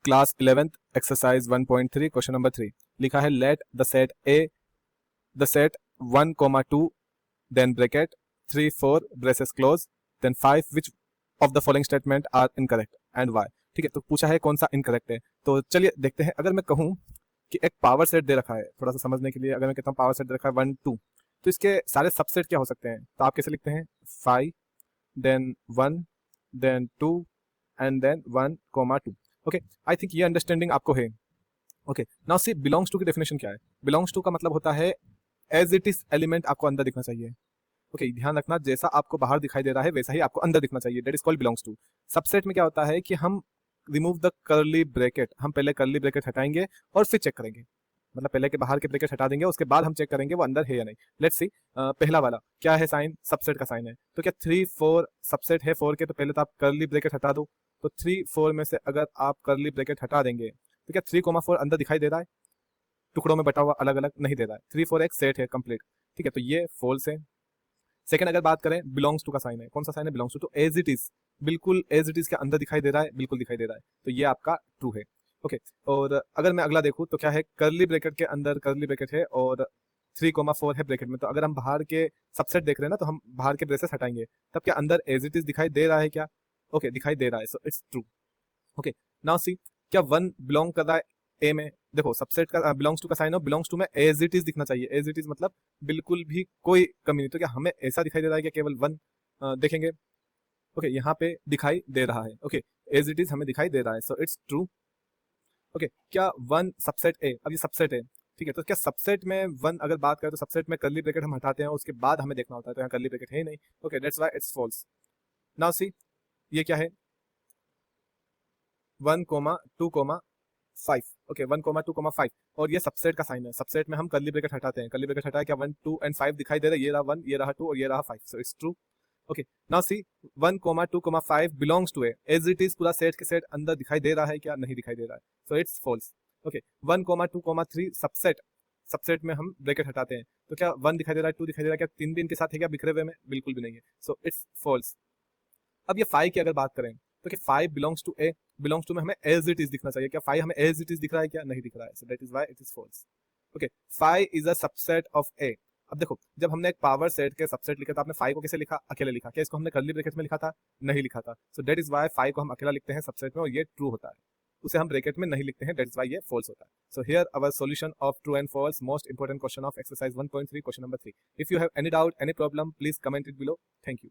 Class 11th exercise 1.3 question number 3 लिखा है let the set A the set 1,2 then bracket 3 4 braces close then 5 which of the following statement are incorrect and why. ठीक है, तो पूछा है कौन सा इनकरेक्ट है। तो चलिए देखते हैं। अगर मैं कहूं कि एक पावर सेट दे रखा है, थोड़ा सा समझने के लिए, अगर मैं कहता हूँ पावर सेट दे रखा है 1 2, तो इसके सारे सबसेट क्या हो सकते हैं? तो आप कैसे लिखते हैं? 5 then 1 then 2 and then 1,2। Okay, I think ये अंडरस्टैंडिंग आपको है। Okay, now see belongs to की डेफिनेशन क्या है? बिलोंग्स टू का मतलब होता है एज इट इज एलिमेंट आपको अंदर दिखना चाहिए। ओके, ध्यान रखना, जैसा आपको बाहर दिखाई दे रहा है वैसा ही आपको अंदर दिखना चाहिए। That is called belongs to. Subset में क्या होता है कि हम रिमूव द कर्ली ब्रैकेट, हम पहले कर्ली ब्रैकेट हटाएंगे और फिर चेक करेंगे। मतलब पहले के बाहर के ब्रैकेट हटा देंगे, उसके बाद हम चेक करेंगे वो अंदर है या नहीं। लेट्स सी, पहला वाला क्या है साइन? सबसेट का साइन है। तो क्या 3 4 सबसेट है 4 के? तो पहले तो आप कर्ली ब्रैकेट हटा दो। तो 3 4 में से अगर आप कर्ली ब्रैकेट हटा देंगे तो क्या 3,4 अंदर दिखाई दे रहा है? टुकड़ों में बटा हुआ अलग अलग नहीं दे रहा है। 3 4 एक सेट है कंप्लीट। ठीक है, तो ये फॉल्स है। सेकंड, अगर बात करें बिलोंग्स टू का साइन है, कौन सा साइन है? Belongs to. तो एज इट इज, बिल्कुल एज इट इज के अंदर दिखाई दे रहा है, बिल्कुल दिखाई दे रहा है, तो ये आपका ट्रू है। ओके, और अगर मैं अगला देखूं तो क्या है? कर्ली ब्रैकेट के अंदर कर्ली ब्रैकेट है और 3,4 है ब्रैकेट में। तो अगर हम बाहर के सबसेट देख रहे हैं ना, तो हम बाहर के ब्रेसेस हटाएंगे, तब क्या अंदर एज इट इज दिखाई दे रहा है क्या? ओके, दिखाई दे रहा है, so it's true. Okay, now सी, क्या 1 बिलोंग कर रहा है ए में? देखो, सबसेट का बिलोंग्स टू का साइन हो, बिलोंग्स टू में एज इट इज दिखना चाहिए। एज इट इज मतलब बिल्कुल भी कोई कमी नहीं। तो क्या हमें ऐसा दिखाई दे रहा है कि केवल 1 देखेंगे? ओके, यहाँ पे दिखाई दे रहा है। ओके, एज इट इज हमें दिखाई दे रहा है, सो इट्स ट्रू। ओके, क्या 1 सबसेट ए, अब ये सबसेट है, ठीक है, तो क्या सबसेट में 1 अगर बात करें तो सबसेट में कर्ली ब्रैकेट हम हटाते हैं, उसके बाद हमें देखना होता है, तो यहाँ कर्ली ब्रैकेट है ही नहीं। Okay, that's why it's false. Now see, ये क्या है? 1,2,5। ओके, 1,2,5 और ये सबसेट का साइन है। सबसेट में हम कर्ली ब्रैकेट हटाते हैं, कर्ली ब्रैकेट हटाया, क्या 1 2 एंड 5 दिखाई दे रहा है? ये रहा 1, ये रहा 2 और ये रहा 5, so it's true. Okay, now see, 1,2,5 belongs to A, as it is पूरा सेट के सेट अंदर दिखाई दे रहा है क्या? नहीं दिखाई दे रहा है, so it's false. Okay, 1,2,3 subset, subset में हम ब्रैकेट हटाते हैं, तो क्या 1 दिखाई दे रहा है, 2 दिखाई दे रहा है? क्या 3 भी इनके साथ है क्या बिखरे हुए में? बिल्कुल भी नहीं है, सो इट्स फॉल्स। अब ये 5 की अगर बात करें तो क्या 5 belongs to A? Belongs to में हमें एज इट इज दिखना चाहिए, क्या 5 हमें एज इट इज दिख रहा है क्या? नहीं दिख रहा है, so that is why it is false. Okay, 5 is a subset of A. अब देखो, जब हमने एक पावर सेट के सबसेट लिखा था, आपने 5 को कैसे लिखा? अकेले लिखा। क्या इसको हमने कर्ली ब्रैकेट में लिखा था? नहीं लिखा था, सो दैट इज व्हाई 5 को हम अकेला लिखते हैं सबसेट में और ये ट्रू होता है। उसे हम ब्रैकेट में नहीं लिखते हैं, दैट इज व्हाई ये फॉल्स होता है। So here our solution of true and false, most important question of exercise 1.3 question number 3। If you have any doubt, any problem, please comment it below. Thank you.